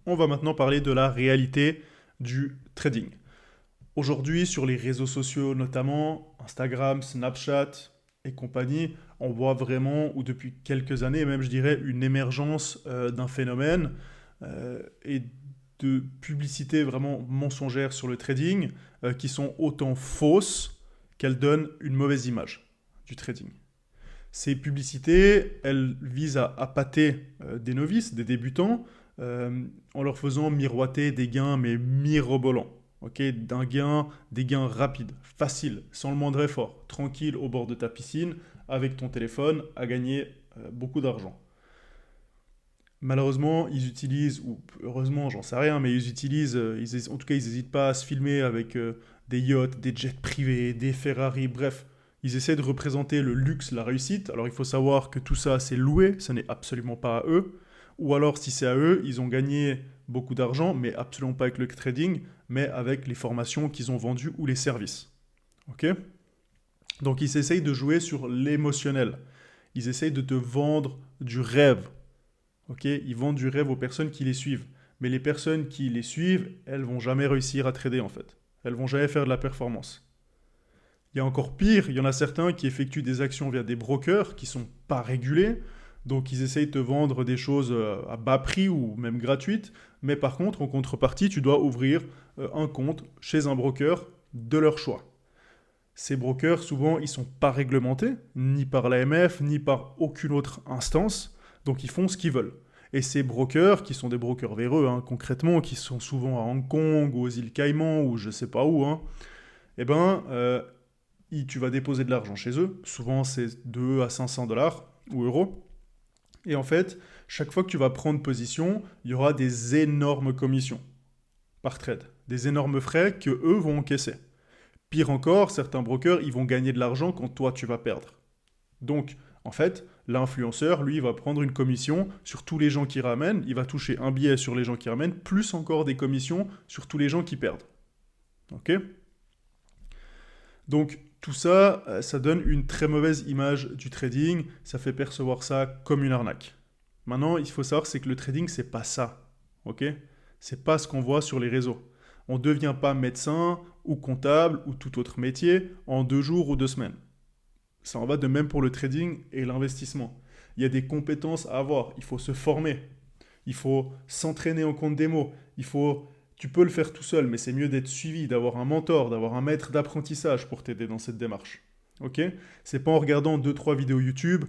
On va maintenant parler de la réalité du trading. Aujourd'hui, sur les réseaux sociaux notamment, Instagram, Snapchat et compagnie, on voit vraiment, ou depuis quelques années même, je dirais, une émergence d'un phénomène et de publicités vraiment mensongères sur le trading qui sont autant fausses qu'elles donnent une mauvaise image du trading. Ces publicités, elles visent à appâter des novices, des débutants, en leur faisant miroiter des gains, mais mirobolants. Ok, des gains rapides, faciles, sans le moindre effort, tranquille au bord de ta piscine, avec ton téléphone, à gagner beaucoup d'argent. Malheureusement, ils utilisent, ou heureusement, j'en sais rien, mais ils utilisent, en tout cas, ils n'hésitent pas à se filmer avec des yachts, des jets privés, des Ferrari, bref. Ils essaient de représenter le luxe, la réussite. Alors il faut savoir que tout ça, c'est loué, ça n'est absolument pas à eux. Ou alors, si c'est à eux, ils ont gagné beaucoup d'argent, mais absolument pas avec le trading, mais avec les formations qu'ils ont vendues ou les services. Ok. Donc ils essayent de jouer sur l'émotionnel. Ils essayent de te vendre du rêve. Ok, ils vendent du rêve aux personnes qui les suivent. Mais les personnes qui les suivent, elles vont jamais réussir à trader en fait. Elles vont jamais faire de la performance. Il y a encore pire, il y en a certains qui effectuent des actions via des brokers qui sont pas régulés. Donc ils essayent de te vendre des choses à bas prix ou même gratuites. Mais par contre, en contrepartie, tu dois ouvrir un compte chez un broker de leur choix. Ces brokers, souvent, ils sont pas réglementés, ni par l'AMF, ni par aucune autre instance. Donc ils font ce qu'ils veulent. Et ces brokers, qui sont des brokers véreux, hein, concrètement, qui sont souvent à Hong Kong ou aux îles Caïmans ou je sais pas où, hein, eh ben, tu vas déposer de l'argent chez eux. Souvent, c'est 2 à 500 dollars ou euros. Et en fait, chaque fois que tu vas prendre position, il y aura des énormes commissions par trade. Des énormes frais que eux vont encaisser. Pire encore, certains brokers, ils vont gagner de l'argent quand toi, tu vas perdre. Donc, en fait, l'influenceur, lui, va prendre une commission sur tous les gens qui ramènent, il va toucher un billet sur les gens qui ramènent, plus encore des commissions sur tous les gens qui perdent. Ok. Donc, tout ça, ça donne une très mauvaise image du trading, ça fait percevoir ça comme une arnaque. Maintenant, il faut savoir, c'est que le trading, c'est pas ça. Ok. C'est pas ce qu'on voit sur les réseaux. On ne devient pas médecin ou comptable ou tout autre métier en 2 jours ou 2 semaines. Ça en va de même pour le trading et l'investissement. Il y a des compétences à avoir. Il faut se former. Il faut s'entraîner en compte démo. Tu peux le faire tout seul, mais c'est mieux d'être suivi, d'avoir un mentor, d'avoir un maître d'apprentissage pour t'aider dans cette démarche. Ok. C'est pas en regardant deux trois vidéos YouTube,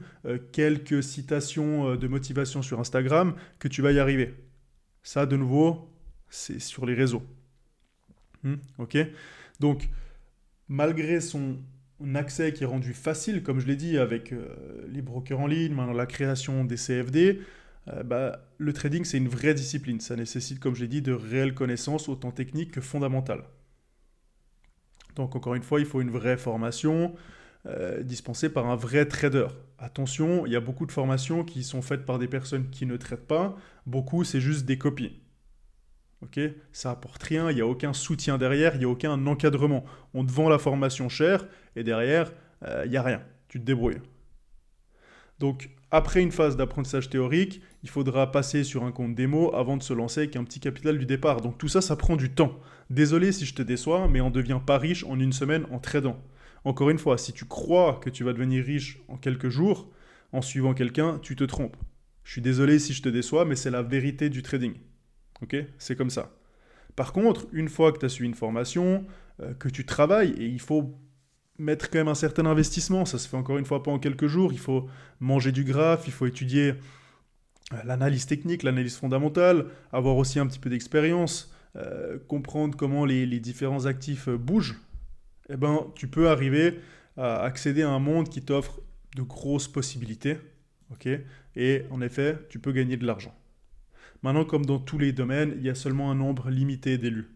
quelques citations de motivation sur Instagram que tu vas y arriver. Ça, de nouveau, c'est sur les réseaux. Ok. Donc, malgré son accès qui est rendu facile, comme je l'ai dit, avec les brokers en ligne, maintenant la création des CFD, le trading, c'est une vraie discipline. Ça nécessite, comme je l'ai dit, de réelles connaissances, autant techniques que fondamentales. Donc, encore une fois, il faut une vraie formation dispensée par un vrai trader. Attention, il y a beaucoup de formations qui sont faites par des personnes qui ne traitent pas. Beaucoup, c'est juste des copies. Ok, ça apporte rien, il n'y a aucun soutien derrière, il n'y a aucun encadrement. On te vend la formation chère et derrière, il n'y a rien. Tu te débrouilles. Donc, après une phase d'apprentissage théorique, il faudra passer sur un compte démo avant de se lancer avec un petit capital du départ. Donc tout ça, ça prend du temps. Désolé si je te déçois, mais on ne devient pas riche en une semaine en tradant. Encore une fois, si tu crois que tu vas devenir riche en quelques jours, en suivant quelqu'un, tu te trompes. Je suis désolé si je te déçois, mais c'est la vérité du trading. Ok. C'est comme ça. Par contre, une fois que tu as suivi une formation, que tu travailles, et il faut mettre quand même un certain investissement, ça se fait encore une fois pas en quelques jours, il faut manger du graphe, il faut étudier l'analyse technique, l'analyse fondamentale, avoir aussi un petit peu d'expérience, comprendre comment les différents actifs bougent, eh ben, tu peux arriver à accéder à un monde qui t'offre de grosses possibilités. Ok. Et en effet, tu peux gagner de l'argent. Maintenant, comme dans tous les domaines, il y a seulement un nombre limité d'élus.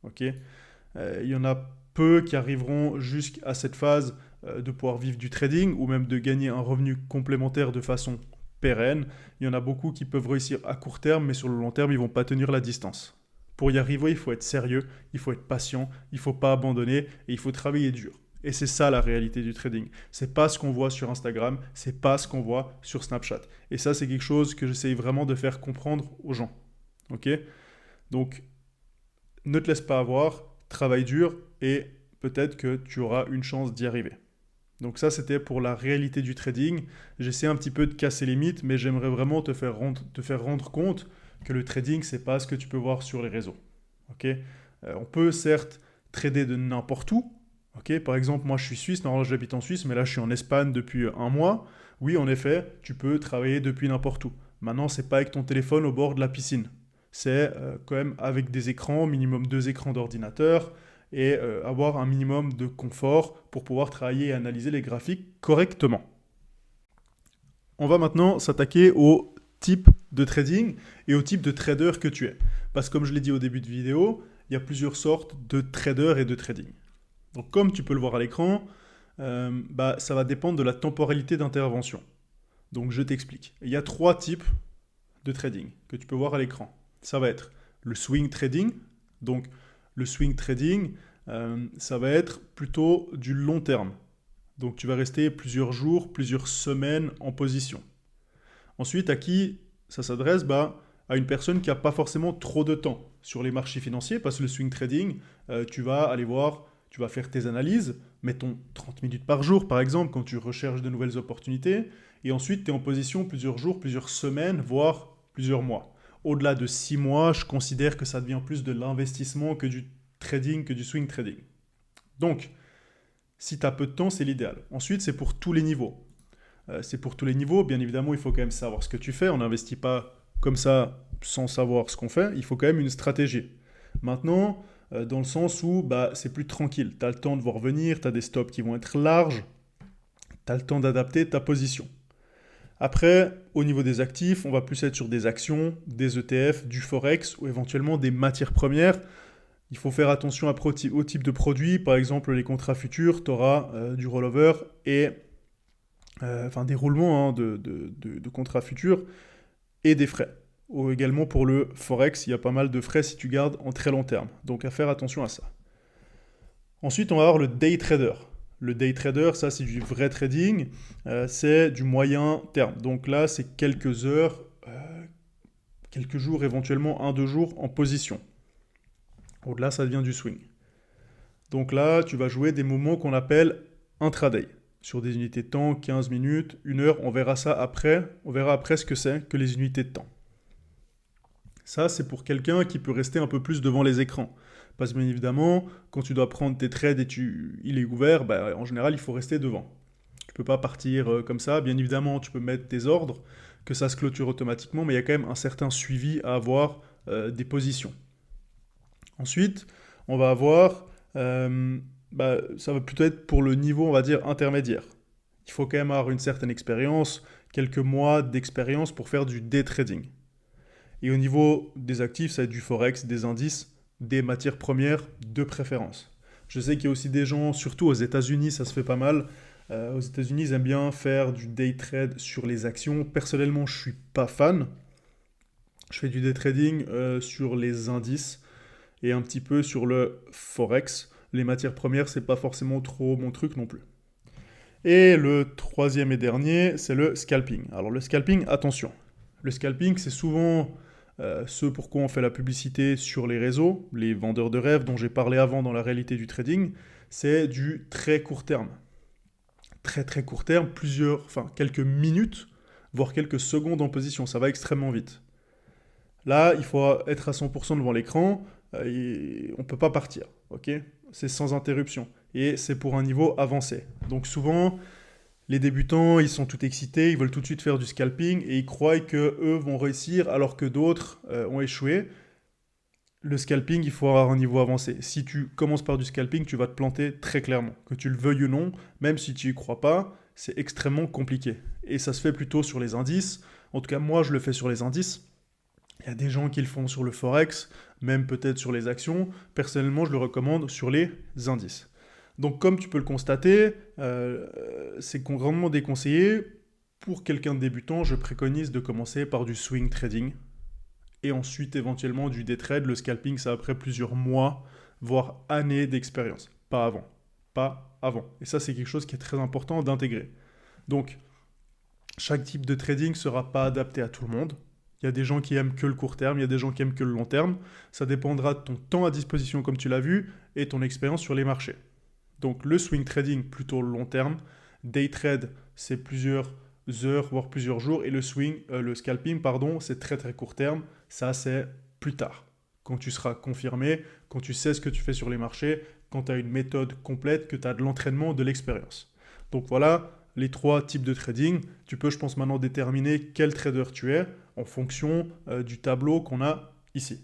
Ok. Il y en a peu qui arriveront jusqu'à cette phase de pouvoir vivre du trading ou même de gagner un revenu complémentaire de façon pérenne. Il y en a beaucoup qui peuvent réussir à court terme, mais sur le long terme, ils ne vont pas tenir la distance. Pour y arriver, il faut être sérieux, il faut être patient, il ne faut pas abandonner et il faut travailler dur. Et c'est ça la réalité du trading. C'est pas ce qu'on voit sur Instagram, c'est pas ce qu'on voit sur Snapchat. Et ça, c'est quelque chose que j'essaye vraiment de faire comprendre aux gens. Ok. Donc, ne te laisse pas avoir, travaille dur et peut-être que tu auras une chance d'y arriver. Donc ça, c'était pour la réalité du trading. J'essaie un petit peu de casser les mythes, mais j'aimerais vraiment te faire rendre compte que le trading, c'est pas ce que tu peux voir sur les réseaux. Ok. On peut certes trader de n'importe où. Ok. Par exemple, moi, je suis suisse, normalement, j'habite en Suisse, mais là, je suis en Espagne depuis un mois. Oui, en effet, tu peux travailler depuis n'importe où. Maintenant, c'est pas avec ton téléphone au bord de la piscine. C'est quand même avec des écrans, minimum 2 écrans d'ordinateur, et avoir un minimum de confort pour pouvoir travailler et analyser les graphiques correctement. On va maintenant s'attaquer au type de trading et au type de trader que tu es. Parce que comme je l'ai dit au début de vidéo, il y a plusieurs sortes de traders et de trading. Donc comme tu peux le voir à l'écran, ça va dépendre de la temporalité d'intervention. Donc je t'explique. Il y a 3 types de trading que tu peux voir à l'écran. Ça va être le swing trading. Donc le swing trading, ça va être plutôt du long terme. Donc tu vas rester plusieurs jours, plusieurs semaines en position. Ensuite, à qui ça s'adresse? À une personne qui n'a pas forcément trop de temps sur les marchés financiers, parce que le swing trading, tu vas aller voir, tu vas faire tes analyses, mettons 30 minutes par jour par exemple, quand tu recherches de nouvelles opportunités, et ensuite tu es en position plusieurs jours, plusieurs semaines, voire plusieurs mois. Au-delà de 6 mois, je considère que ça devient plus de l'investissement que du trading, que du swing trading. Donc, si tu as peu de temps, c'est l'idéal. Ensuite, c'est pour tous les niveaux. C'est pour tous les niveaux. Bien évidemment, il faut quand même savoir ce que tu fais. On n'investit pas comme ça sans savoir ce qu'on fait. Il faut quand même une stratégie. Maintenant, dans le sens où c'est plus tranquille. Tu as le temps de voir venir, tu as des stops qui vont être larges, tu as le temps d'adapter ta position. Après, au niveau des actifs, on va plus être sur des actions, des ETF, du forex ou éventuellement des matières premières. Il faut faire attention au type de produit. Par exemple, les contrats futurs, tu auras du rollover et des roulements de contrats futurs et des frais. Ou également pour le forex, il y a pas mal de frais si tu gardes en très long terme. Donc à faire attention à ça. Ensuite, on va avoir le day trader. Le day trader, ça c'est du vrai trading, c'est du moyen terme. Donc là, c'est quelques heures, quelques jours, éventuellement 1-2 jours en position. Au-delà, ça devient du swing. Donc là, tu vas jouer des moments qu'on appelle intraday. Sur des unités de temps, 15 minutes, 1 heure, on verra ça après. On verra après ce que c'est que les unités de temps. Ça, c'est pour quelqu'un qui peut rester un peu plus devant les écrans. Parce que bien évidemment, quand tu dois prendre tes trades et il est ouvert, en général, il faut rester devant. Tu ne peux pas partir comme ça. Bien évidemment, tu peux mettre tes ordres, que ça se clôture automatiquement, mais il y a quand même un certain suivi à avoir des positions. Ensuite, on va avoir, ça va plutôt être pour le niveau, on va dire, intermédiaire. Il faut quand même avoir une certaine expérience, quelques mois d'expérience pour faire du day trading. Et au niveau des actifs, ça va être du forex, des indices, des matières premières de préférence. Je sais qu'il y a aussi des gens, surtout aux États-Unis, ça se fait pas mal. Aux États-Unis, ils aiment bien faire du day trade sur les actions. Personnellement, je suis pas fan. Je fais du day trading sur les indices et un petit peu sur le forex. Les matières premières, c'est pas forcément trop mon truc non plus. Et le troisième et dernier, c'est le scalping. Alors le scalping, attention. Le scalping, c'est souvent ce pour quoi on fait la publicité sur les réseaux, les vendeurs de rêves dont j'ai parlé avant dans la réalité du trading, c'est du très court terme. Très très court terme, quelques minutes, voire quelques secondes en position, ça va extrêmement vite. Là, il faut être à 100% devant l'écran, et on ne peut pas partir, ok? C'est sans interruption, et c'est pour un niveau avancé. Donc souvent, les débutants, ils sont tout excités, ils veulent tout de suite faire du scalping et ils croient qu'eux vont réussir alors que d'autres ont échoué. Le scalping, il faut avoir un niveau avancé. Si tu commences par du scalping, tu vas te planter très clairement. Que tu le veuilles ou non, même si tu n'y crois pas, c'est extrêmement compliqué. Et ça se fait plutôt sur les indices. En tout cas, moi, je le fais sur les indices. Il y a des gens qui le font sur le forex, même peut-être sur les actions. Personnellement, je le recommande sur les indices. Donc comme tu peux le constater, c'est grandement déconseillé. Pour quelqu'un de débutant, je préconise de commencer par du swing trading et ensuite éventuellement du day trade. Le scalping, c'est après plusieurs mois, voire années d'expérience. Pas avant. Pas avant. Et ça, c'est quelque chose qui est très important d'intégrer. Donc, chaque type de trading ne sera pas adapté à tout le monde. Il y a des gens qui aiment que le court terme, il y a des gens qui aiment que le long terme. Ça dépendra de ton temps à disposition, comme tu l'as vu, et ton expérience sur les marchés. Donc le swing trading, plutôt long terme. Day trade, c'est plusieurs heures, voire plusieurs jours. Et le scalping, pardon, c'est très très court terme. Ça, c'est plus tard. Quand tu seras confirmé, quand tu sais ce que tu fais sur les marchés, quand tu as une méthode complète, que tu as de l'entraînement, de l'expérience. Donc voilà les 3 types de trading. Tu peux, je pense, maintenant déterminer quel trader tu es en fonction du tableau qu'on a ici.